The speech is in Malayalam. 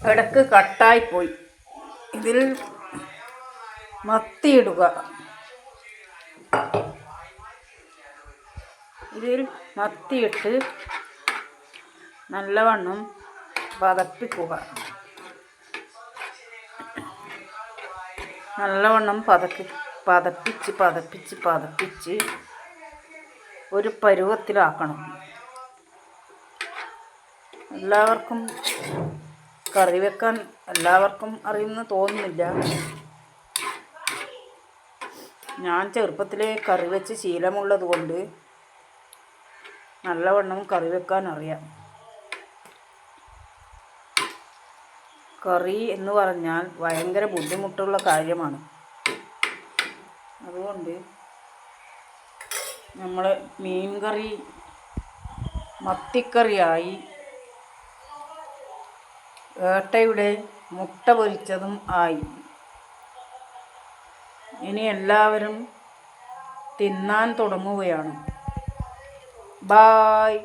ഇടക്ക് കട്ടായിപ്പോയി. ഇതിൽ മത്തിയിടുക. ഇതിൽ മത്തിയിട്ട് നല്ലവണ്ണം പതപ്പിക്കുക. നല്ലവണ്ണം പതപ്പിച്ച് ഒരു പരുവത്തിലാക്കണം. എല്ലാവർക്കും കറി വെക്കാൻ അറിയുമെന്ന് തോന്നുന്നില്ല. ഞാൻ ചെറുപ്പത്തിലേ കറി വെച്ച് ശീലമുള്ളത് കൊണ്ട് നല്ലവണ്ണം കറി വെക്കാൻ അറിയാം. കറി എന്ന് പറഞ്ഞാൽ ഭയങ്കര ബുദ്ധിമുട്ടുള്ള കാര്യമാണ്. അതുകൊണ്ട് നമ്മൾ മീൻ കറി മത്തിക്കറിയായി. ഏട്ടയുടെ മുട്ട പൊരിച്ചതും ആയി. ഇനി എല്ലാവരും തിന്നാൻ തുടങ്ങുകയാണ്. ബായ്.